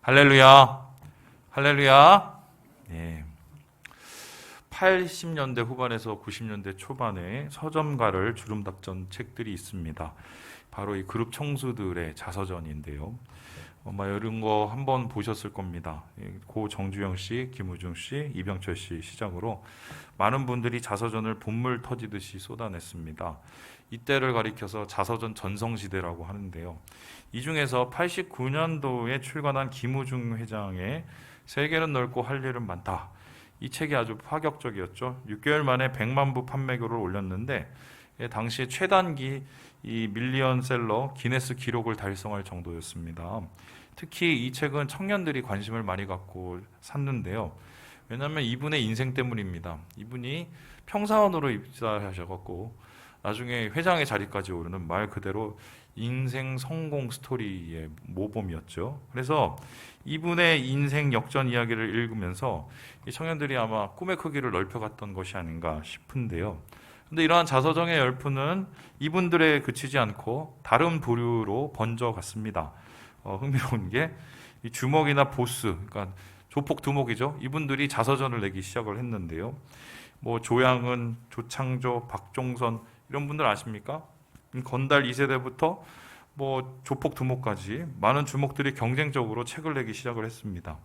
할렐루야, 할렐루야. 네. 80년대 후반에서 90년대 초반에 서점가를 주름닦던 책들이 있습니다. 바로 이 그룹 청수들의 자서전인데요. 아마 이런 거 한번 보셨을 겁니다. 고 정주영 씨, 김우중 씨, 이병철 씨 시작으로 많은 분들이 자서전을 본물 터지듯이 쏟아냈습니다. 이때를 가리켜서 자서전 전성시대라고 하는데요. 이 중에서 89년도에 출간한 김우중 회장의 세계는 넓고 할 일은 많다. 이 책이 아주 파격적이었죠. 6개월 만에 100만 부 판매고를 올렸는데 당시 최단기 이 밀리언셀러 기네스 기록을 달성할 정도였습니다. 특히 이 책은 청년들이 관심을 많이 갖고 샀는데요. 왜냐하면 이분의 인생 때문입니다. 이분이 평사원으로 입사하셔갖고 나중에 회장의 자리까지 오르는 말 그대로 인생 성공 스토리의 모범이었죠. 그래서 이분의 인생 역전 이야기를 읽으면서 이 청년들이 아마 꿈의 크기를 넓혀갔던 것이 아닌가 싶은데요. 근데 이러한 자서정의 열풍은 이분들에 그치지 않고 다른 부류로 번져갔습니다. 흥미로운 게 이 주먹이나 보스, 그러니까 조폭 두목이죠. 이분들이 자서전을 내기 시작을 했는데요. 뭐 조양은, 조창조, 박종선 이런 분들 아십니까? 건달 2세대부터 뭐 조폭 두목까지 많은 주목들이 경쟁적으로 책을 내기 시작을 했습니다.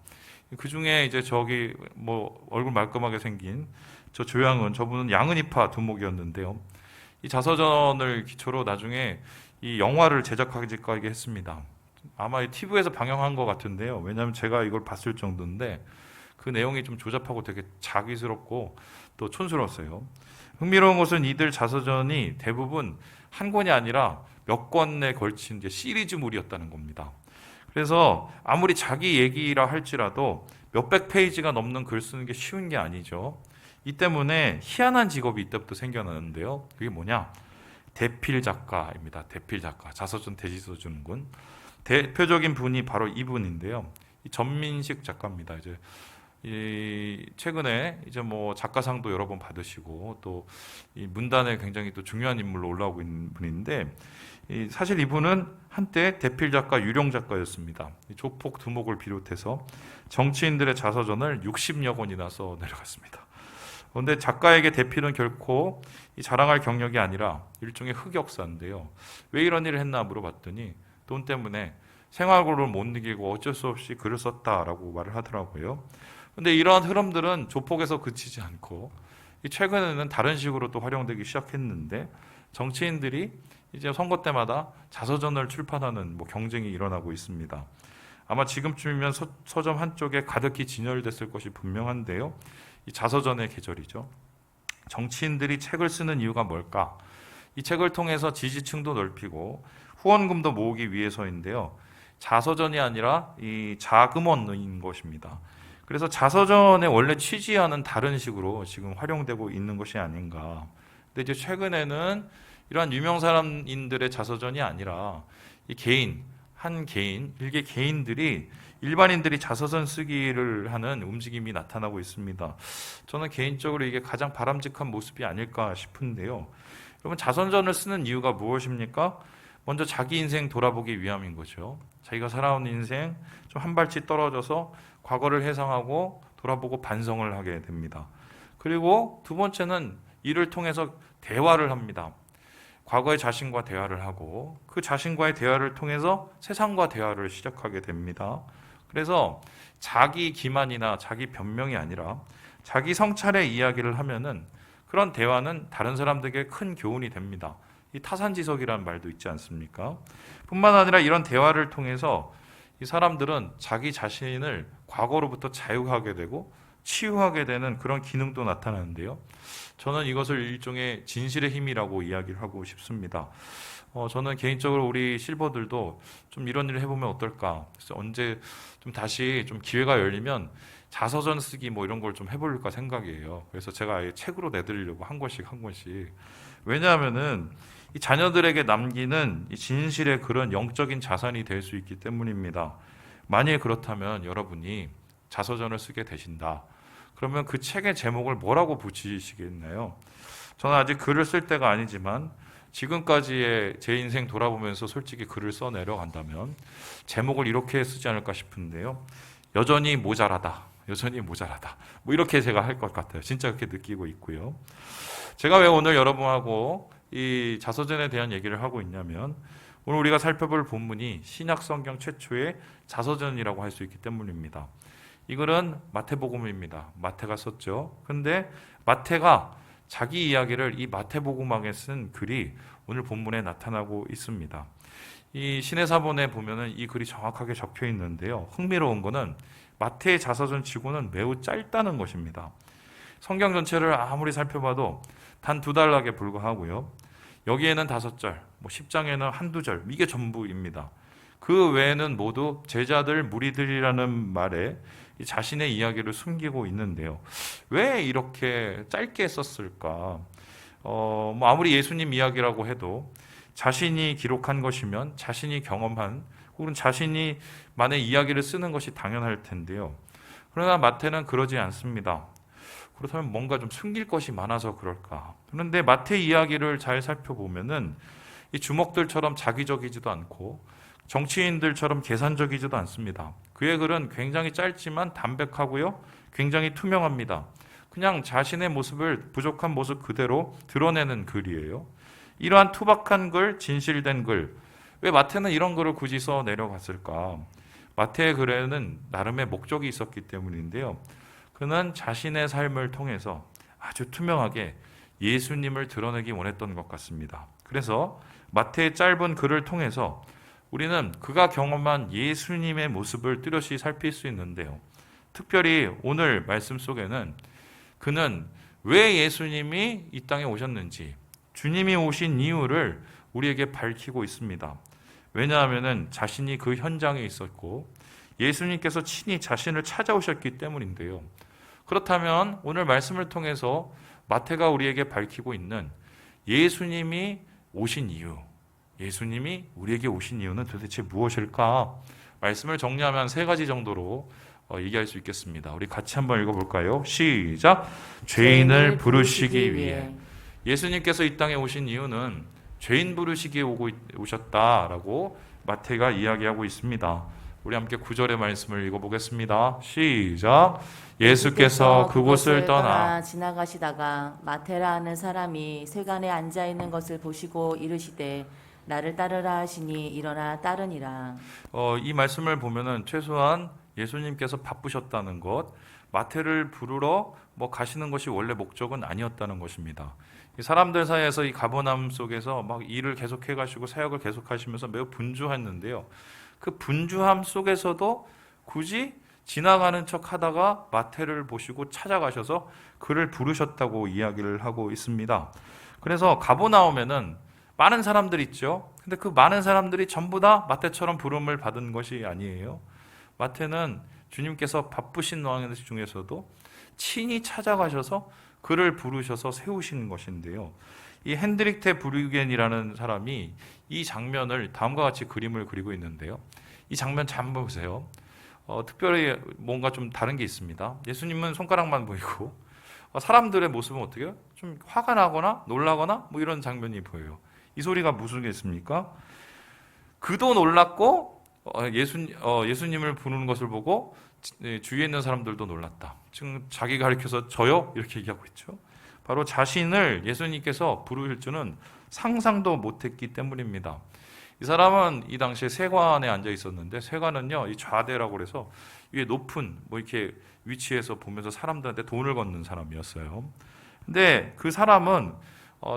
그 중에 이제 저기 뭐 얼굴 말끔하게 생긴 저 조양은, 저분은 양은이파 두목이었는데요. 이 자서전을 기초로 나중에 이 영화를 제작하기까지 했습니다. 아마 이 TV에서 방영한 것 같은데요. 왜냐하면 제가 이걸 봤을 정도인데 그 내용이 좀 조잡하고 되게 자기스럽고 또 촌스러웠어요. 흥미로운 것은 이들 자서전이 대부분 한 권이 아니라 몇 권에 걸친 이제 시리즈물이었다는 겁니다. 그래서 아무리 자기 얘기라 할지라도 몇백 페이지가 넘는 글 쓰는 게 쉬운 게 아니죠. 이 때문에 희한한 직업이 이때부터 생겨나는데요. 그게 뭐냐? 대필 작가입니다. 대필 작가. 자서전 대지 써주는 군. 대표적인 분이 바로 이분인데요. 이 전민식 작가입니다. 이제 이 최근에 이제 뭐 작가상도 여러 번 받으시고 또 이 문단에 굉장히 또 중요한 인물로 올라오고 있는 분인데 사실 이분은 한때 대필 작가, 유령 작가였습니다. 조폭 두목을 비롯해서 정치인들의 자서전을 60여 권이나 써 내려갔습니다. 그런데 작가에게 대필은 결코 자랑할 경력이 아니라 일종의 흑역사인데요. 왜 이런 일을 했나 물어봤더니 돈 때문에 생활고를 못 이기고 어쩔 수 없이 글을 썼다라고 말을 하더라고요. 근데 이러한 흐름들은 조폭에서 그치지 않고 최근에는 다른 식으로 또 활용되기 시작했는데 정치인들이 이제 선거 때마다 자서전을 출판하는 뭐 경쟁이 일어나고 있습니다. 아마 지금쯤이면 서점 한쪽에 가득히 진열됐을 것이 분명한데요. 이 자서전의 계절이죠. 정치인들이 책을 쓰는 이유가 뭘까? 이 책을 통해서 지지층도 넓히고 후원금도 모으기 위해서인데요. 자서전이 아니라 이 자금원인 것입니다. 그래서 자서전의 원래 취지와는 다른 식으로 지금 활용되고 있는 것이 아닌가. 근데 이제 최근에는 이러한 유명 사람인들의 자서전이 아니라 이 개인, 한 개인, 일개 개인들이 일반인들이 자서전 쓰기를 하는 움직임이 나타나고 있습니다. 저는 개인적으로 이게 가장 바람직한 모습이 아닐까 싶은데요. 여러분, 자서전을 쓰는 이유가 무엇입니까? 먼저 자기 인생 돌아보기 위함인 거죠. 자기가 살아온 인생 좀 한 발짝 떨어져서 과거를 회상하고 돌아보고 반성을 하게 됩니다. 그리고 두 번째는 이를 통해서 대화를 합니다. 과거의 자신과 대화를 하고 그 자신과의 대화를 통해서 세상과 대화를 시작하게 됩니다. 그래서 자기 기만이나 자기 변명이 아니라 자기 성찰의 이야기를 하면은 그런 대화는 다른 사람들에게 큰 교훈이 됩니다. 이 타산지석이라는 말도 있지 않습니까? 뿐만 아니라 이런 대화를 통해서 이 사람들은 자기 자신을 과거로부터 자유하게 되고 치유하게 되는 그런 기능도 나타나는데요. 저는 이것을 일종의 진실의 힘이라고 이야기를 하고 싶습니다. 저는 개인적으로 우리 실버들도 좀 이런 일을 해보면 어떨까? 그래서 언제 좀 다시 좀 기회가 열리면 자서전 쓰기 뭐 이런 걸 좀 해볼까 생각이에요. 그래서 제가 아예 책으로 내드리려고 한 권씩 한 권씩. 왜냐하면은 이 자녀들에게 남기는 이 진실의 그런 영적인 자산이 될 수 있기 때문입니다. 만일 그렇다면 여러분이 자서전을 쓰게 되신다. 그러면 그 책의 제목을 뭐라고 붙이시겠나요? 저는 아직 글을 쓸 때가 아니지만 지금까지의 제 인생 돌아보면서 솔직히 글을 써 내려간다면 제목을 이렇게 쓰지 않을까 싶은데요. 여전히 모자라다. 여전히 모자라다. 뭐 이렇게 제가 할 것 같아요. 진짜 그렇게 느끼고 있고요. 제가 왜 오늘 여러분하고 이 자서전에 대한 얘기를 하고 있냐면 오늘 우리가 살펴볼 본문이 신약 성경 최초의 자서전이라고 할 수 있기 때문입니다. 이 글은 마태복음입니다. 마태가 썼죠. 근데 마태가 자기 이야기를 이 마태복음학에 쓴 글이 오늘 본문에 나타나고 있습니다. 이 신의 사본에 보면은 이 글이 정확하게 적혀 있는데요. 흥미로운 거는 마태의 자서전 치고는 매우 짧다는 것입니다. 성경 전체를 아무리 살펴봐도 단 2단락에 불과하고요. 여기에는 5절, 10장에는 1-2절, 이게 전부입니다. 그 외에는 모두 제자들, 무리들이라는 말에 자신의 이야기를 숨기고 있는데요. 왜 이렇게 짧게 썼을까? 아무리 예수님 이야기라고 해도 자신이 기록한 것이면 자신이 경험한 혹은 자신이 만의 이야기를 쓰는 것이 당연할 텐데요. 그러나 마태는 그러지 않습니다. 그렇다면 뭔가 좀 숨길 것이 많아서 그럴까? 그런데 마태 이야기를 잘 살펴보면은 이 주먹들처럼 자기적이지도 않고 정치인들처럼 계산적이지도 않습니다. 그의 글은 굉장히 짧지만 담백하고요. 굉장히 투명합니다. 그냥 자신의 모습을 부족한 모습 그대로 드러내는 글이에요. 이러한 투박한 글, 진실된 글. 왜 마태는 이런 글을 굳이 써 내려갔을까? 마태의 글에는 나름의 목적이 있었기 때문인데요. 그는 자신의 삶을 통해서 아주 투명하게 예수님을 드러내기 원했던 것 같습니다. 그래서 마태의 짧은 글을 통해서 우리는 그가 경험한 예수님의 모습을 뚜렷이 살필 수 있는데요. 특별히 오늘 말씀 속에는 그는 왜 예수님이 이 땅에 오셨는지, 주님이 오신 이유를 우리에게 밝히고 있습니다. 왜냐하면 자신이 그 현장에 있었고 예수님께서 친히 자신을 찾아오셨기 때문인데요. 그렇다면 오늘 말씀을 통해서 마태가 우리에게 밝히고 있는 예수님이 오신 이유, 예수님이 우리에게 오신 이유는 도대체 무엇일까? 말씀을 정리하면 3가지 정도로 얘기할 수 있겠습니다. 우리 같이 한번 읽어볼까요? 시작! 죄인을 부르시기 위해. 예수님께서 이 땅에 오신 이유는 죄인 부르시기에 오셨다라고 마태가 이야기하고 있습니다. 우리 함께 9절의 말씀을 읽어보겠습니다. 시작! 예수께서 그곳을 떠나 지나가시다가 마테라 하는 사람이 세간에 앉아있는 것을 보시고 이르시되 나를 따르라 하시니 일어나 따르니라. 이 말씀을 보면은 최소한 예수님께서 바쁘셨다는 것, 마태를 부르러 가시는 것이 원래 목적은 아니었다는 것입니다. 사람들 사이에서 이 가버나움 속에서 막 일을 계속해 가시고 사역을 계속하시면서 매우 분주했는데요. 그 분주함 속에서도 굳이 지나가는 척 하다가 마태를 보시고 찾아가셔서 그를 부르셨다고 이야기를 하고 있습니다. 그래서 가버나움에는 많은 사람들이 있죠. 근데 그 많은 사람들이 전부 다 마태처럼 부름을 받은 것이 아니에요. 마태는 주님께서 바쁘신 왕 중에서도 친히 찾아가셔서 그를 부르셔서 세우신 것인데요. 이 핸드릭테 브루겐이라는 사람이 이 장면을 다음과 같이 그림을 그리고 있는데요. 이 장면 잘 한번 보세요. 특별히 뭔가 좀 다른 게 있습니다. 예수님은 손가락만 보이고 사람들의 모습은 어떻게 해요? 좀 화가 나거나 놀라거나 이런 장면이 보여요. 이 소리가 무슨 게 있습니까? 그도 놀랐고 예수님을 부르는 것을 보고 주위에 있는 사람들도 놀랐다. 지금 자기가 가리켜서 저요? 이렇게 얘기하고 있죠. 바로 자신을 예수님께서 부르실 줄은 상상도 못했기 때문입니다. 이 사람은 이 당시에 세관에 앉아 있었는데 세관은요, 이 좌대라고 그래서 위에 높은 이렇게 위치에서 보면서 사람들한테 돈을 걷는 사람이었어요. 근데 그 사람은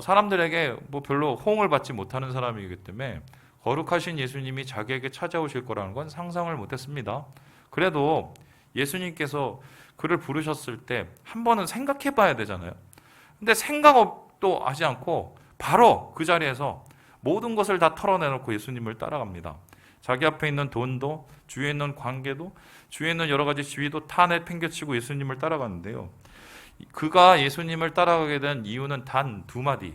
사람들에게 별로 호응을 받지 못하는 사람이기 때문에 거룩하신 예수님이 자기에게 찾아오실 거라는 건 상상을 못했습니다. 그래도 예수님께서 그를 부르셨을 때 한 번은 생각해 봐야 되잖아요. 근데 생각도 하지 않고 바로 그 자리에서 모든 것을 다 털어내놓고 예수님을 따라갑니다. 자기 앞에 있는 돈도, 주위에 있는 관계도, 주위에 있는 여러 가지 지위도 다 내팽개치고 예수님을 따라가는데요. 그가 예수님을 따라가게 된 이유는 단 2마디.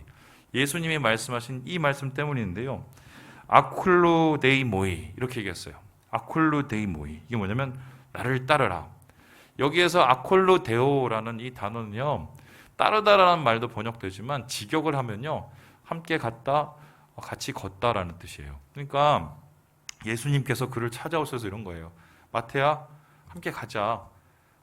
예수님이 말씀하신 이 말씀 때문인데요. 아쿨루 데이 모이, 이렇게 얘기했어요. 아쿨루 데이 모이. 이게 뭐냐면 나를 따르라. 여기에서 아콜로 데오라는 이 단어는요, 따르다라는 말도 번역되지만 직역을 하면요, 함께 갔다, 같이 걷다라는 뜻이에요. 그러니까 예수님께서 그를 찾아오셔서 이런 거예요. 마태야, 함께 가자.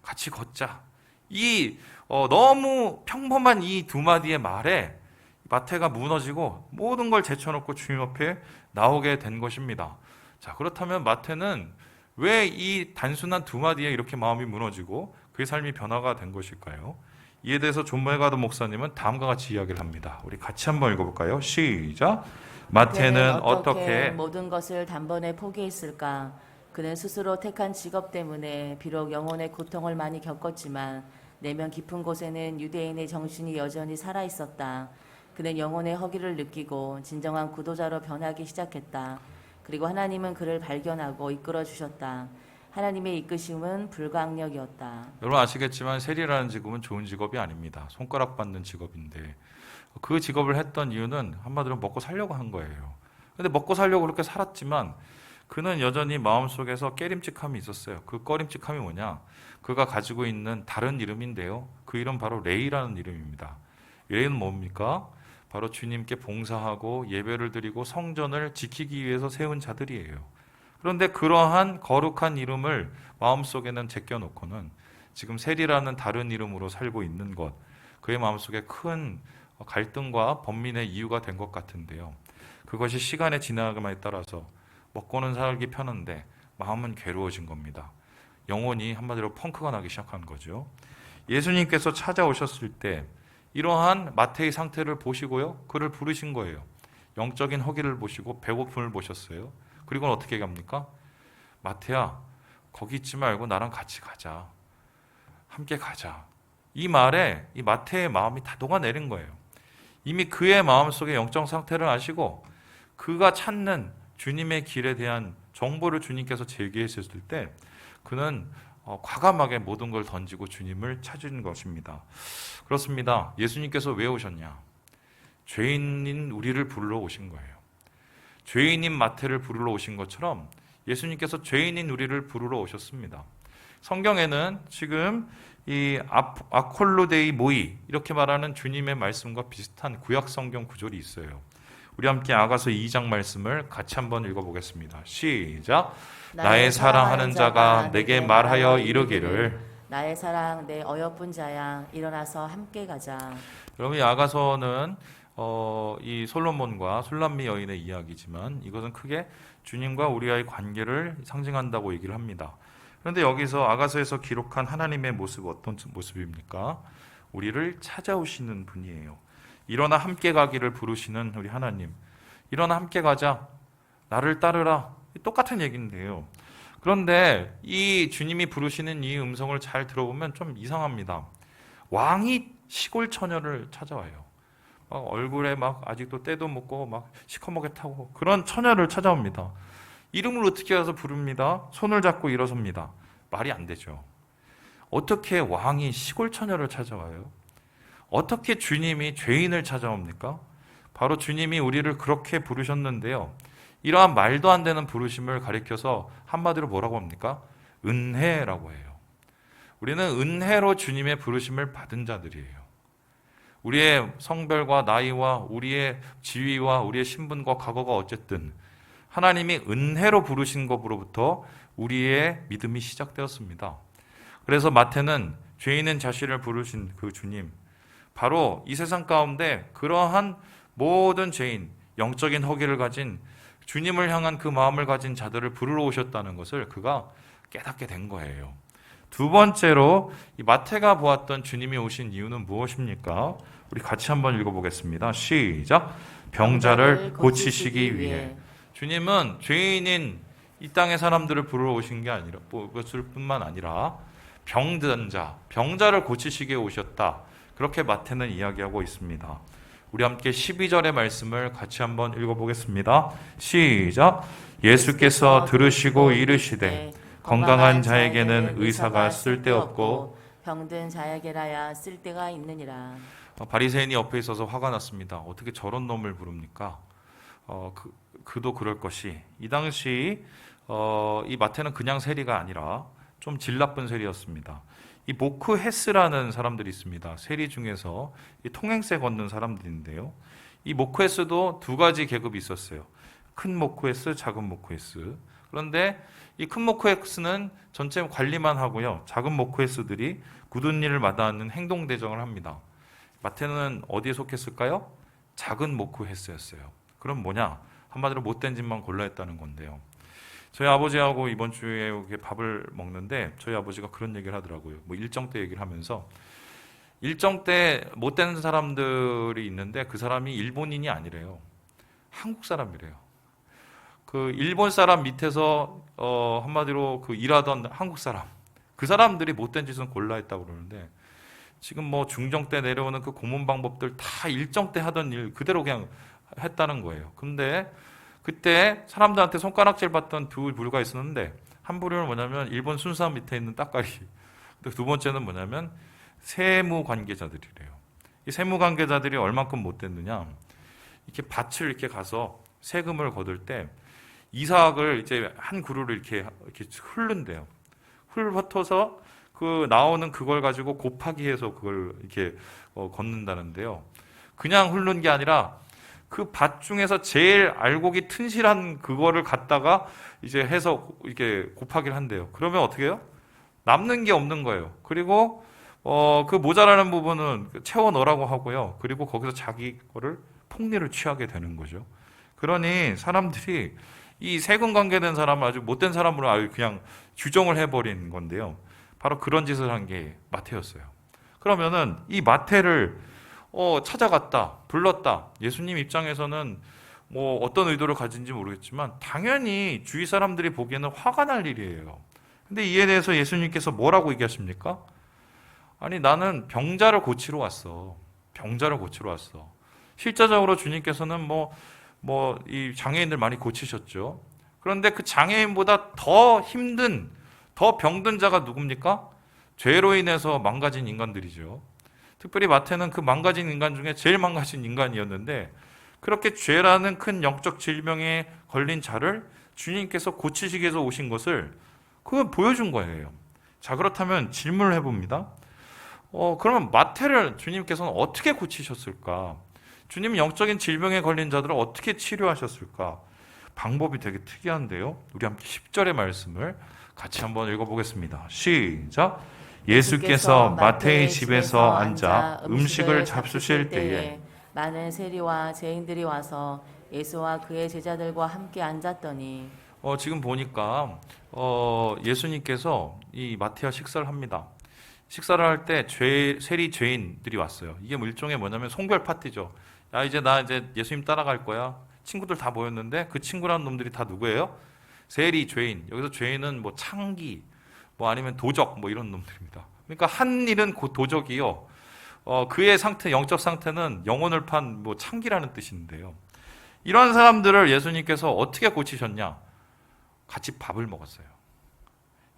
같이 걷자. 이 너무 평범한 이 두 마디의 말에 마태가 무너지고 모든 걸 제쳐놓고 주님 앞에 나오게 된 것입니다. 자, 그렇다면 마태는 왜 이 단순한 두 마디에 이렇게 마음이 무너지고 그의 삶이 변화가 된 것일까요? 이에 대해서 존 멜가드 목사님은 다음과 같이 이야기를 합니다. 우리 같이 한번 읽어볼까요? 시작. 마태는 어떻게 모든 것을 단번에 포기했을까? 그는 스스로 택한 직업 때문에 비록 영혼의 고통을 많이 겪었지만 내면 깊은 곳에는 유대인의 정신이 여전히 살아 있었다. 그는 영혼의 허기를 느끼고 진정한 구도자로 변하기 시작했다. 그리고 하나님은 그를 발견하고 이끌어 주셨다. 하나님의 이끄심은 불가항력이었다. 여러분 아시겠지만 세리라는 직업은 좋은 직업이 아닙니다. 손가락 받는 직업인데 그 직업을 했던 이유는 한마디로 먹고 살려고 한 거예요. 근데 먹고 살려고 그렇게 살았지만 그는 여전히 마음속에서 깨림칙함이 있었어요. 그 꺼림칙함이 뭐냐? 그가 가지고 있는 다른 이름인데요. 그 이름 바로 레이라는 이름입니다. 레이는 뭡니까? 바로 주님께 봉사하고 예배를 드리고 성전을 지키기 위해서 세운 자들이에요. 그런데 그러한 거룩한 이름을 마음속에는 제껴놓고는 지금 세리라는 다른 이름으로 살고 있는 것, 그의 마음속에 큰 갈등과 번민의 이유가 된 것 같은데요. 그것이 시간의 지나감에 따라서 먹고는 살기 편한데 마음은 괴로워진 겁니다. 영혼이 한마디로 펑크가 나기 시작한 거죠. 예수님께서 찾아오셨을 때 이러한 마태의 상태를 보시고요, 그를 부르신 거예요. 영적인 허기를 보시고 배고픔을 보셨어요. 그리고는 어떻게 합니까? 마태야, 거기 있지 말고 나랑 같이 가자. 함께 가자. 이 말에 이 마태의 마음이 다 녹아내린 거예요. 이미 그의 마음속의 영적 상태를 아시고 그가 찾는 주님의 길에 대한 정보를 주님께서 제기했을 때 그는 과감하게 모든 걸 던지고 주님을 찾은 것입니다. 그렇습니다. 예수님께서 왜 오셨냐? 죄인인 우리를 부르러 오신 거예요. 죄인인 마태를 부르러 오신 것처럼 예수님께서 죄인인 우리를 부르러 오셨습니다. 성경에는 지금 이 아콜로데이 모이 이렇게 말하는 주님의 말씀과 비슷한 구약 성경 구절이 있어요. 우리 함께 아가서 2장 말씀을 같이 한번 읽어보겠습니다. 시작. 나의 사랑하는 자가 내게 말하여 이르기를 나의 사랑 내 어여쁜 자야 일어나서 함께 가자. 여러분 이 아가서는 이 솔로몬과 술람미 여인의 이야기지만 이것은 크게 주님과 우리와의 관계를 상징한다고 얘기를 합니다. 그런데 여기서 아가서에서 기록한 하나님의 모습 어떤 모습입니까? 우리를 찾아오시는 분이에요. 일어나 함께 가기를 부르시는 우리 하나님. 일어나 함께 가자. 나를 따르라. 똑같은 얘기인데요. 그런데 이 주님이 부르시는 이 음성을 잘 들어보면 좀 이상합니다. 왕이 시골 처녀를 찾아와요. 막 얼굴에 막 아직도 때도 묻고 막 시커멓게 타고 그런 처녀를 찾아옵니다. 이름을 어떻게 해서 부릅니다. 손을 잡고 일어섭니다. 말이 안 되죠. 어떻게 왕이 시골 처녀를 찾아와요? 어떻게 주님이 죄인을 찾아옵니까? 바로 주님이 우리를 그렇게 부르셨는데요. 이러한 말도 안 되는 부르심을 가리켜서 한마디로 뭐라고 합니까? 은혜라고 해요. 우리는 은혜로 주님의 부르심을 받은 자들이에요. 우리의 성별과 나이와 우리의 지위와 우리의 신분과 과거가 어쨌든 하나님이 은혜로 부르신 것으로부터 우리의 믿음이 시작되었습니다. 그래서 마태는 죄인은 자신을 부르신 그 주님, 바로 이 세상 가운데 그러한 모든 죄인, 영적인 허기를 가진 주님을 향한 그 마음을 가진 자들을 부르러 오셨다는 것을 그가 깨닫게 된 거예요. 두 번째로 이 마태가 보았던 주님이 오신 이유는 무엇입니까? 우리 같이 한번 읽어보겠습니다. 시작. 병자를 고치시기 위해. 주님은 죄인인 이 땅의 사람들을 부르러 오신 게 아니라 그것을 뿐만 아니라 병든 자, 병자를 고치시기에 오셨다. 그렇게 마태는 이야기하고 있습니다. 우리 함께 12절의 말씀을 같이 한번 읽어보겠습니다. 시작. 예수께서 들으시고 이르시되 건강한 자에게는 의사가 쓸데없고 병든 자에게라야 쓸데가 있느니라. 바리새인이 옆에 있어서 화가 났습니다. 어떻게 저런 놈을 부릅니까? 그도 그럴 것이 이 당시 이 마태는 그냥 세리가 아니라 좀 질 나쁜 세리였습니다. 이 모크 헤스라는 사람들이 있습니다. 세리 중에서 이 통행세 걷는 사람들인데요. 이 모크에스도 두 가지 계급이 있었어요. 큰 모크에스, 작은 모크에스. 그런데 이 큰 모크에스는 전체 관리만 하고요. 작은 모크에스들이 굳은 일을 마다하는 행동 대정을 합니다. 마태는 어디에 속했을까요? 작은 모크에스였어요. 그럼 뭐냐? 한마디로 못된 짓만 골라 했다는 건데요. 저희 아버지하고 이번 주에 이렇게 밥을 먹는데 저희 아버지가 그런 얘기를 하더라고요. 뭐 일정 때 얘기를 하면서 일정 때 못된 사람들이 있는데 그 사람이 일본인이 아니래요. 한국 사람이래요. 그 일본 사람 밑에서 한마디로 그 일하던 한국 사람, 그 사람들이 못된 짓은 골라 했다고 그러는데 지금 뭐 중정 때 내려오는 그 고문 방법들 다 일정 때 하던 일 그대로 그냥 했다는 거예요. 근데 그때 사람들한테 손가락질 받던 두 부류가 있었는데 한 부류는 뭐냐면 일본 순사람 밑에 있는 따까리. 두 번째는 뭐냐면 세무 관계자들이래요. 이 세무 관계자들이 얼만큼 못됐느냐? 이렇게 밭을 이렇게 가서 세금을 거둘 때 이삭을 이제 한 그루를 이렇게 훑는데요. 훑어서 그 나오는 그걸 가지고 곱하기 해서 그걸 이렇게 걷는다는데요. 그냥 훑는 게 아니라 그 밭 중에서 제일 알곡이 튼실한 그거를 갖다가 이제 해서 이렇게 곱하기를 한대요. 그러면 어떻게 해요? 남는 게 없는 거예요. 그리고 그 모자라는 부분은 채워 넣으라고 하고요. 그리고 거기서 자기 거를 폭리를 취하게 되는 거죠. 그러니 사람들이 이 세금 관계된 사람을 아주 못된 사람으로 아주 그냥 규정을 해버린 건데요. 바로 그런 짓을 한 게 마태였어요. 그러면은 이 마태를 찾아갔다, 불렀다. 예수님 입장에서는 뭐 어떤 의도를 가진지 모르겠지만 당연히 주위 사람들이 보기에는 화가 날 일이에요. 근데 이에 대해서 예수님께서 뭐라고 얘기하십니까? 아니 나는 병자를 고치러 왔어. 병자를 고치러 왔어. 실제적으로 주님께서는 이 장애인들 많이 고치셨죠. 그런데 그 장애인보다 더 힘든, 더 병든 자가 누굽니까? 죄로 인해서 망가진 인간들이죠. 특별히 마태는 그 망가진 인간 중에 제일 망가진 인간이었는데 그렇게 죄라는 큰 영적 질병에 걸린 자를 주님께서 고치시기 위해서 오신 것을 그걸 보여준 거예요. 자, 그렇다면 질문을 해봅니다. 그러면 마태를 주님께서는 어떻게 고치셨을까? 주님은 영적인 질병에 걸린 자들을 어떻게 치료하셨을까? 방법이 되게 특이한데요. 우리 함께 10절의 말씀을 같이 한번 읽어보겠습니다. 시작! 예수께서 마태의 집에서 앉아 음식을 잡수실 때에 많은 세리와 죄인들이 와서 예수와 그의 제자들과 함께 앉았더니 지금 보니까 예수님께서 이 마태와 식사를 합니다. 식사를 할 때 세리 죄인들이 왔어요. 이게 일종의 뭐냐면 송별 파티죠. 야 나 이제 예수님 따라갈 거야. 친구들 다 모였는데 그 친구라는 놈들이 다 누구예요? 세리 죄인. 여기서 죄인은 뭐 창기, 뭐 아니면 도적 뭐 이런 놈들입니다. 그러니까 한 일은 곧 도적이요. 그의 상태, 영적 상태는 영혼을 판 뭐 창기라는 뜻인데요. 이런 사람들을 예수님께서 어떻게 고치셨냐? 같이 밥을 먹었어요.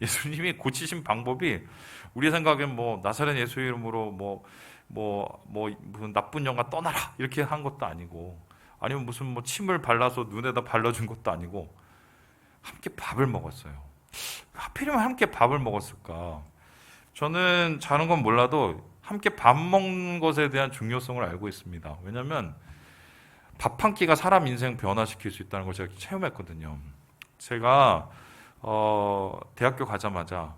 예수님이 고치신 방법이 우리 생각엔 뭐 나사렛 예수 이름으로 무슨 나쁜 영화 떠나라 이렇게 한 것도 아니고 아니면 무슨 뭐 침을 발라서 눈에다 발라준 것도 아니고 함께 밥을 먹었어요. 하필이면 함께 밥을 먹었을까? 저는 자는 건 몰라도 함께 밥 먹는 것에 대한 중요성을 알고 있습니다. 왜냐하면 밥 한 끼가 사람 인생 변화시킬 수 있다는 걸 제가 체험했거든요. 제가 대학교 가자마자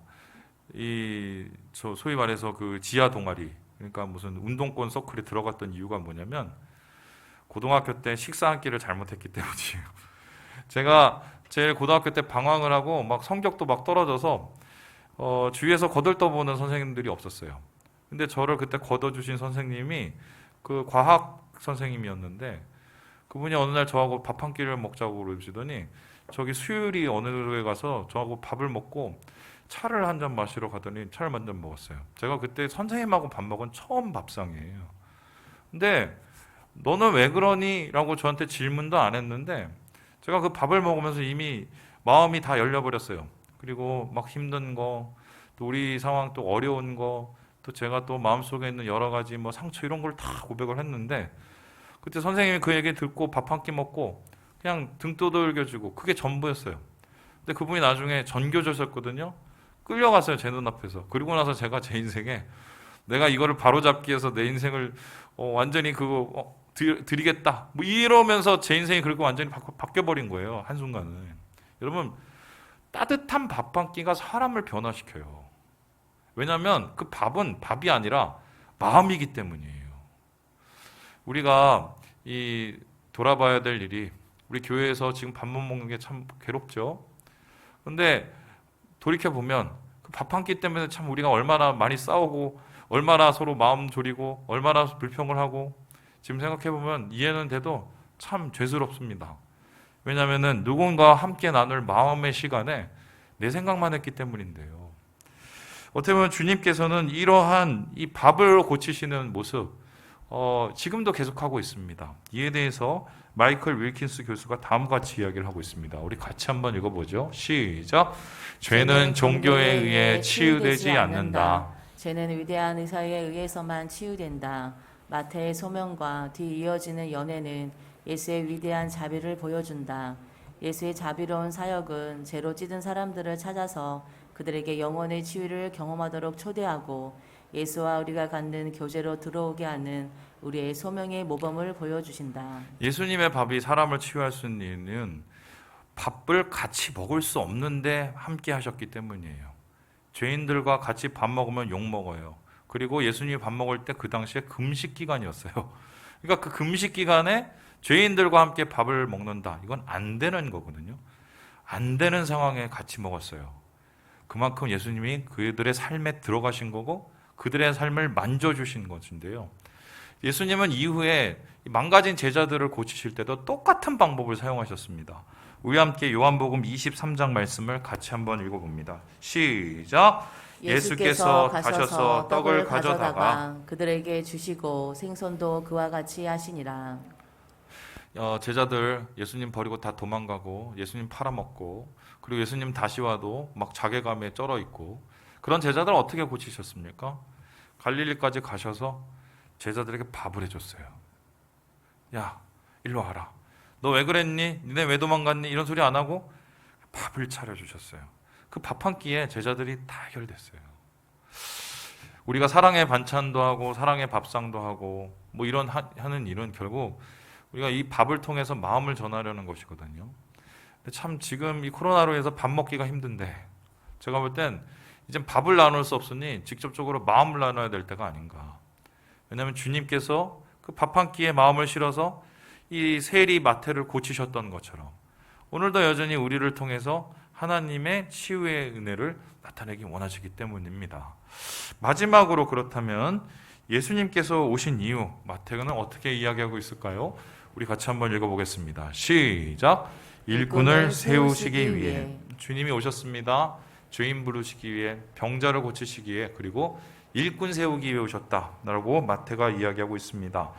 소위 말해서 그 지하 동아리, 그러니까 무슨 운동권 서클에 들어갔던 이유가 뭐냐면 고등학교 때 식사 한 끼를 잘못했기 때문이에요. 제가 제일 고등학교 때 방황을 하고 막 성적도 막 떨어져서 주위에서 거들떠보는 선생님들이 없었어요. 근데 저를 그때 걷어주신 선생님이 그 과학 선생님이었는데 그분이 어느 날 저하고 밥 한 끼를 먹자고 그러시더니 저기 수유리 어느 에 가서 저하고 밥을 먹고 차를 한 잔 마시러 가더니 차를 한 잔 먹었어요. 제가 그때 선생님하고 밥 먹은 처음 밥상이에요. 근데 너는 왜 그러니? 라고 저한테 질문도 안 했는데 제가 그 밥을 먹으면서 이미 마음이 다 열려버렸어요. 그리고 막 힘든 거, 또 우리 상황 또 어려운 거, 또 제가 또 마음속에 있는 여러 가지 뭐 상처 이런 걸 다 고백을 했는데 그때 선생님이 그 얘기 듣고 밥 한 끼 먹고 그냥 등 떠들겨주고 그게 전부였어요. 근데 그분이 나중에 전교조셨거든요. 끌려갔어요, 제 눈앞에서. 그리고 나서 제가 제 인생에 내가 이거를 바로잡기 위해서 내 인생을 완전히 드리겠다. 뭐 이러면서 제 인생이 그렇게 완전히 바뀌어버린 거예요. 한순간은. 여러분, 따뜻한 밥 한 끼가 사람을 변화시켜요. 왜냐하면 그 밥은 밥이 아니라 마음이기 때문이에요. 우리가 돌아봐야 될 일이, 우리 교회에서 지금 밥 못 먹는 게 참 괴롭죠. 근데 돌이켜보면 그 밥 한 끼 때문에 참 우리가 얼마나 많이 싸우고 얼마나 서로 마음 졸이고 얼마나 불평을 하고, 지금 생각해보면 이해는 돼도 참 죄스럽습니다. 왜냐하면 누군가와 함께 나눌 마음의 시간에 내 생각만 했기 때문인데요. 어떻게 보면 주님께서는 이러한 이 밥을 고치시는 모습 지금도 계속하고 있습니다. 이에 대해서 마이클 윌킨스 교수가 다음과 같이 이야기를 하고 있습니다. 우리 같이 한번 읽어보죠. 시작. 죄는 종교에 의해 치유되지 않는다. 죄는 위대한 의사에 의해서만 치유된다. 마태의 소명과 뒤 이어지는 연애는 예수의 위대한 자비를 보여준다. 예수의 자비로운 사역은 죄로 찌든 사람들을 찾아서 그들에게 영혼의 치유를 경험하도록 초대하고 예수와 우리가 갖는 교제로 들어오게 하는 우리의 소명의 모범을 보여주신다. 예수님의 밥이 사람을 치유할 수 있는 이유는 밥을 같이 먹을 수 없는데 함께 하셨기 때문이에요. 죄인들과 같이 밥 먹으면 욕 먹어요. 그리고 예수님이 밥 먹을 때 그 당시에 금식 기간이었어요. 그러니까 그 금식 기간에 죄인들과 함께 밥을 먹는다. 이건 안 되는 거거든요. 안 되는 상황에 같이 먹었어요. 그만큼 예수님이 그들의 삶에 들어가신 거고 그들의 삶을 만져주신 것인데요. 예수님은 이후에 망가진 제자들을 고치실 때도 똑같은 방법을 사용하셨습니다. 우리 함께 요한복음 23장 말씀을 같이 한번 읽어봅니다. 시작. 예수께서 가셔서 떡을 가져다가 그들에게 주시고 생선도 그와 같이 하시니라. 제자들 예수님 버리고 다 도망가고 예수님 팔아먹고 그리고 예수님 다시 와도 막 자괴감에 쩔어 있고 그런 제자들 어떻게 고치셨습니까? 갈릴리까지 가셔서 제자들에게 밥을 해줬어요. 야, 일로 와라. 너 왜 그랬니? 니네 왜 도망갔니? 이런 소리 안 하고 밥을 차려주셨어요. 그 밥 한 끼에 제자들이 다 해결됐어요. 우리가 사랑의 반찬도 하고 사랑의 밥상도 하고 뭐 이런 하는 일은 결국 우리가 이 밥을 통해서 마음을 전하려는 것이거든요. 근데 참 지금 이 코로나로 해서 밥 먹기가 힘든데 제가 볼 땐 이제 밥을 나눌 수 없으니 직접적으로 마음을 나눠야 될 때가 아닌가. 왜냐하면 주님께서 그 밥 한 끼에 마음을 실어서 이 세리 마태를 고치셨던 것처럼 오늘도 여전히 우리를 통해서 하나님의 치유의 은혜를 나타내기 원하시기 때문입니다. 마지막으로 그렇다면 예수님께서 오신 이유 마태는 어떻게 이야기하고 있을까요? 우리 같이 한번 읽어보겠습니다. 시작. 일꾼을 세우시기 위해 주님이 오셨습니다. 죄인 부르시기 위해 병자를 고치시기 위해 그리고 일꾼 세우기 위해 오셨다라고 마태가 이야기하고 있습니다.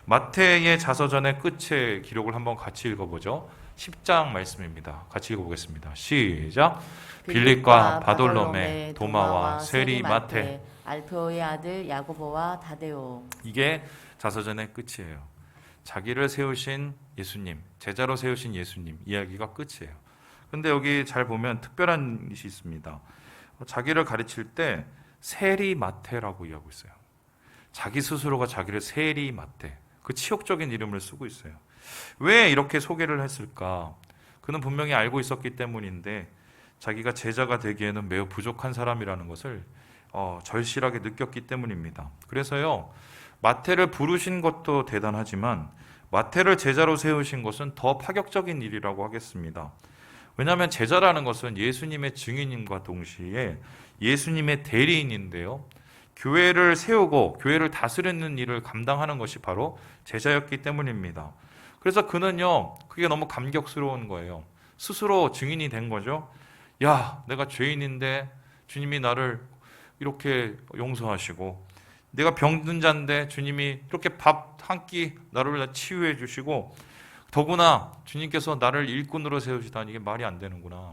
마태의 자서전의 끝에 기록을 한번 같이 읽어보죠. 10장 말씀입니다. 같이 읽어보겠습니다. 시작. 빌립과 바돌로메, 도마와 세리 마태, 알페오의 아들 야고보와 다데오. 이게 자서전의 끝이에요. 자기를 세우신 예수님, 제자로 세우신 예수님 이야기가 끝이에요. 근데 여기 잘 보면 특별한 것이 있습니다. 자기를 가르칠 때 세리 마태라고 이야기하고 있어요. 자기 스스로가 자기를 세리 마태, 그 치욕적인 이름을 쓰고 있어요. 왜 이렇게 소개를 했을까? 그는 분명히 알고 있었기 때문인데 자기가 제자가 되기에는 매우 부족한 사람이라는 것을 절실하게 느꼈기 때문입니다. 그래서요, 마태를 부르신 것도 대단하지만 마태를 제자로 세우신 것은 더 파격적인 일이라고 하겠습니다. 왜냐하면 제자라는 것은 예수님의 증인임과 동시에 예수님의 대리인인데요. 교회를 세우고 교회를 다스리는 일을 감당하는 것이 바로 제자였기 때문입니다. 그래서 그는요, 그게 너무 감격스러운 거예요. 스스로 증인이 된 거죠. 야, 내가 죄인인데 주님이 나를 이렇게 용서하시고, 내가 병든 자인데 주님이 이렇게 밥 한 끼 나를 치유해 주시고, 더구나 주님께서 나를 일꾼으로 세우시다니 이게 말이 안 되는구나.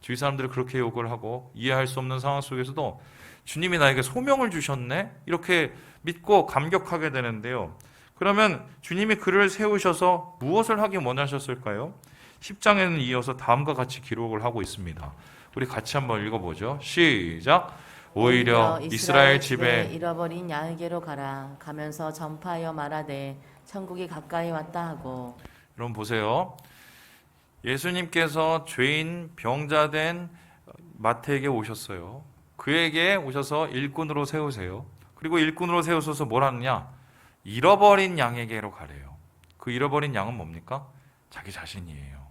주위 사람들이 그렇게 욕을 하고 이해할 수 없는 상황 속에서도 주님이 나에게 소명을 주셨네? 이렇게 믿고 감격하게 되는데요. 그러면 주님이 그를 세우셔서 무엇을 하기 원하셨을까요? 10장에는 이어서 다음과 같이 기록을 하고 있습니다. 우리 같이 한번 읽어보죠. 시작. 오히려 이스라엘 집에 잃어버린 양에게로 가라. 가면서 전파하여 말하되 천국이 가까이 왔다 하고. 여러분 보세요. 예수님께서 죄인 병자된 마태에게 오셨어요. 그에게 오셔서 일꾼으로 세우세요. 그리고 일꾼으로 세우셔서 뭘 하느냐? 잃어버린 양에게로 가래요. 그 잃어버린 양은 뭡니까? 자기 자신이에요.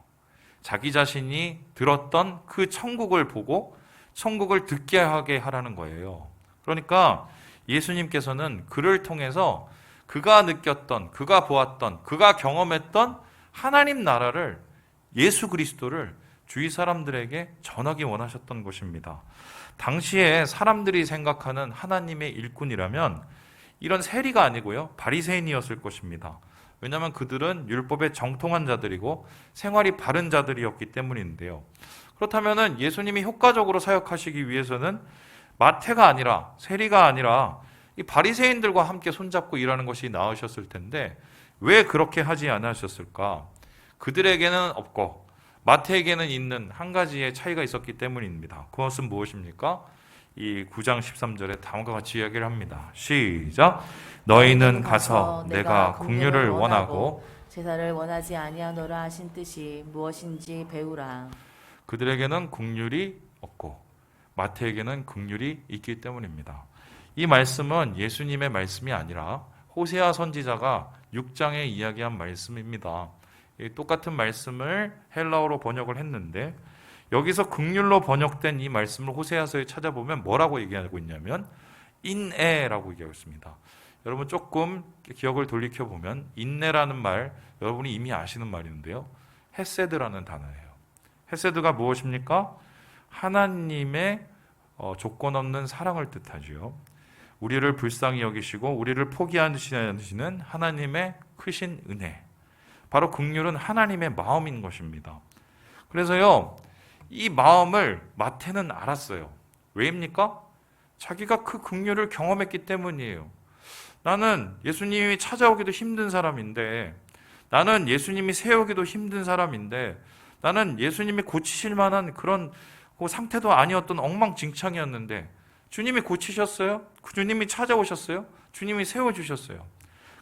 자기 자신이 들었던 그 천국을 보고 천국을 듣게 하게 하라는 거예요. 그러니까 예수님께서는 그를 통해서 그가 느꼈던, 그가 보았던, 그가 경험했던 하나님 나라를, 예수 그리스도를 주위 사람들에게 전하기 원하셨던 것입니다. 당시에 사람들이 생각하는 하나님의 일꾼이라면 이런 세리가 아니고요, 바리새인이었을 것입니다. 왜냐하면 그들은 율법에 정통한 자들이고 생활이 바른 자들이었기 때문인데요. 그렇다면 예수님이 효과적으로 사역하시기 위해서는 마태가 아니라, 세리가 아니라 이 바리새인들과 함께 손잡고 일하는 것이 나으셨을 텐데 왜 그렇게 하지 않으셨을까? 그들에게는 없고 마태에게는 있는 한 가지의 차이가 있었기 때문입니다. 그것은 무엇입니까? 이 9장 13절에 다음과 같이 이야기를 합니다. 시작. 너희는 가서 내가 긍휼을 원하고 제사를 원하지 아니하노라 하신 뜻이 무엇인지 배우라. 그들에게는 긍휼이 없고 마태에게는 긍휼이 있기 때문입니다. 이 말씀은 예수님의 말씀이 아니라 호세아 선지자가 6장에 이야기한 말씀입니다. 똑같은 말씀을 헬라어로 번역을 했는데 여기서 긍휼로 번역된 이 말씀을 호세아서에 찾아보면 뭐라고 얘기하고 있냐면 인애라고 얘기하고 있습니다. 여러분 조금 기억을 돌이켜보면 인내라는 말 여러분이 이미 아시는 말인데요. 헤세드라는 단어예요. 헤세드가 무엇입니까? 하나님의 조건 없는 사랑을 뜻하지요. 우리를 불쌍히 여기시고 우리를 포기하시는 하나님의 크신 은혜. 바로 긍휼은 하나님의 마음인 것입니다. 그래서요, 이 마음을 마태는 알았어요. 왜입니까? 자기가 그 긍휼을 경험했기 때문이에요. 나는 예수님이 찾아오기도 힘든 사람인데, 나는 예수님이 세우기도 힘든 사람인데, 나는 예수님이 고치실 만한 그런 상태도 아니었던 엉망진창이었는데 주님이 고치셨어요? 주님이 찾아오셨어요? 주님이 세워주셨어요.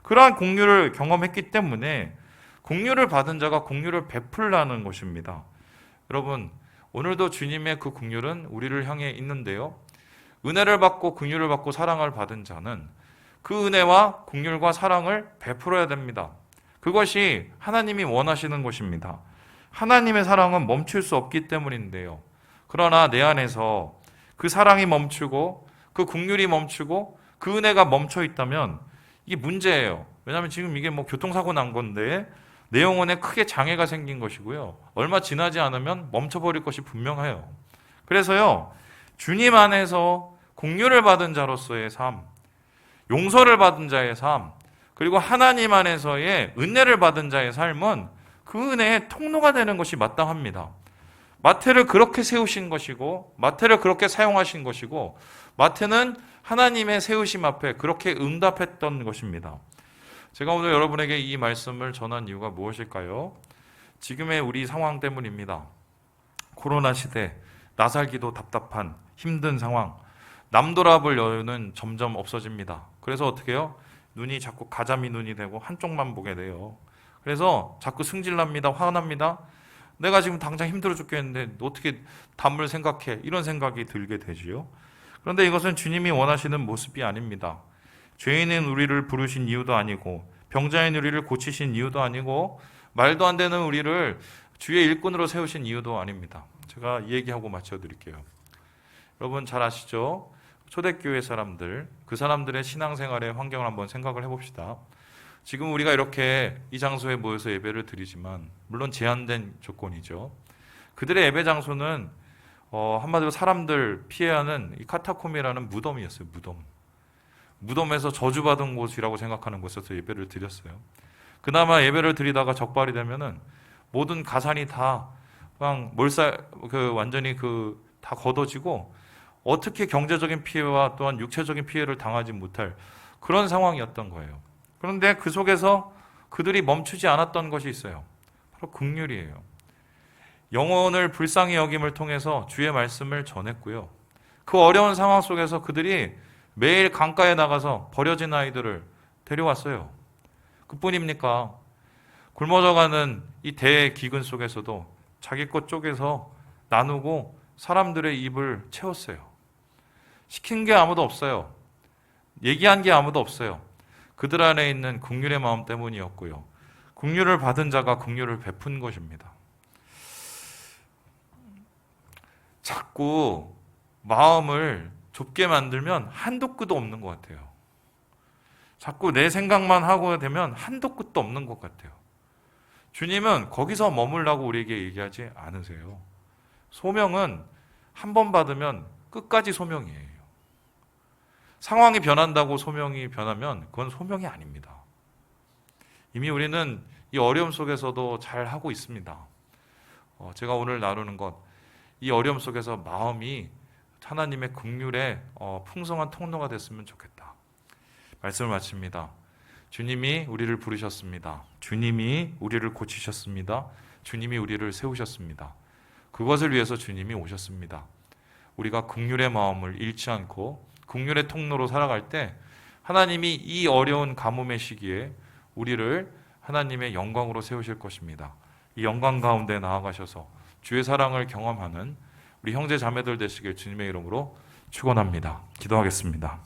그러한 긍휼을 경험했기 때문에 긍휼을 받은 자가 긍휼을 베풀라는 것입니다. 여러분, 오늘도 주님의 그 긍휼은 우리를 향해 있는데요. 은혜를 받고 긍휼을 받고 사랑을 받은 자는 그 은혜와 긍휼과 사랑을 베풀어야 됩니다. 그것이 하나님이 원하시는 것입니다. 하나님의 사랑은 멈출 수 없기 때문인데요. 그러나 내 안에서 그 사랑이 멈추고 그 긍휼이 멈추고 그 은혜가 멈춰 있다면 이게 문제예요. 왜냐하면 지금 이게 교통사고 난 건데 내 영혼에 크게 장애가 생긴 것이고요. 얼마 지나지 않으면 멈춰버릴 것이 분명해요. 그래서요, 주님 안에서 긍휼을 받은 자로서의 삶, 용서를 받은 자의 삶, 그리고 하나님 안에서의 은혜를 받은 자의 삶은 그 은혜의 통로가 되는 것이 마땅합니다. 마태를 그렇게 세우신 것이고 마태를 그렇게 사용하신 것이고 마태는 하나님의 세우심 앞에 그렇게 응답했던 것입니다. 제가 오늘 여러분에게 이 말씀을 전한 이유가 무엇일까요? 지금의 우리 상황 때문입니다. 코로나 시대, 나 살기도 답답한 힘든 상황, 남 돌아볼 여유는 점점 없어집니다. 그래서 어떻게 해요? 눈이 자꾸 가자미 눈이 되고 한쪽만 보게 돼요. 그래서 자꾸 승질납니다. 화납니다. 내가 지금 당장 힘들어 죽겠는데 어떻게 담을 생각해? 이런 생각이 들게 되지요. 그런데 이것은 주님이 원하시는 모습이 아닙니다. 죄인인 우리를 부르신 이유도 아니고 병자인 우리를 고치신 이유도 아니고 말도 안 되는 우리를 주의 일꾼으로 세우신 이유도 아닙니다. 제가 이 얘기하고 마쳐드릴게요. 여러분 잘 아시죠? 초대교회 사람들, 그 사람들의 신앙생활의 환경을 한번 생각을 해봅시다. 지금 우리가 이렇게 이 장소에 모여서 예배를 드리지만 물론 제한된 조건이죠. 그들의 예배 장소는 한마디로 사람들 피해야 하는 이 카타콤이라는 무덤이었어요. 무덤에서 저주받은 곳이라고 생각하는 곳에서 예배를 드렸어요. 그나마 예배를 드리다가 적발이 되면은 모든 가산이 다 그냥 완전히 다 걷어지고 어떻게 경제적인 피해와 또한 육체적인 피해를 당하지 못할 그런 상황이었던 거예요. 그런데 그 속에서 그들이 멈추지 않았던 것이 있어요. 바로 긍휼이에요. 영혼을 불쌍히 여김을 통해서 주의 말씀을 전했고요. 그 어려운 상황 속에서 그들이 매일 강가에 나가서 버려진 아이들을 데려왔어요. 그뿐입니까? 굶어져가는 이 대기근 속에서도 자기 것 쪼개서 나누고 사람들의 입을 채웠어요. 시킨 게 아무도 없어요. 얘기한 게 아무도 없어요. 그들 안에 있는 긍휼의 마음 때문이었고요. 긍휼을 받은 자가 긍휼을 베푼 것입니다. 자꾸 마음을 좁게 만들면 한도 끝도 없는 것 같아요. 자꾸 내 생각만 하고 되면 한도 끝도 없는 것 같아요. 주님은 거기서 머물라고 우리에게 얘기하지 않으세요. 소명은 한 번 받으면 끝까지 소명이에요. 상황이 변한다고 소명이 변하면 그건 소명이 아닙니다. 이미 우리는 이 어려움 속에서도 잘 하고 있습니다. 제가 오늘 나누는 것, 이 어려움 속에서 마음이 하나님의 긍휼의 풍성한 통로가 됐으면 좋겠다. 말씀을 마칩니다. 주님이 우리를 부르셨습니다. 주님이 우리를 고치셨습니다. 주님이 우리를 세우셨습니다. 그것을 위해서 주님이 오셨습니다. 우리가 긍휼의 마음을 잃지 않고 긍휼의 통로로 살아갈 때 하나님이 이 어려운 가뭄의 시기에 우리를 하나님의 영광으로 세우실 것입니다. 이 영광 가운데 나아가셔서 주의 사랑을 경험하는 우리 형제 자매들 되시길 주님의 이름으로 축원합니다. 기도하겠습니다.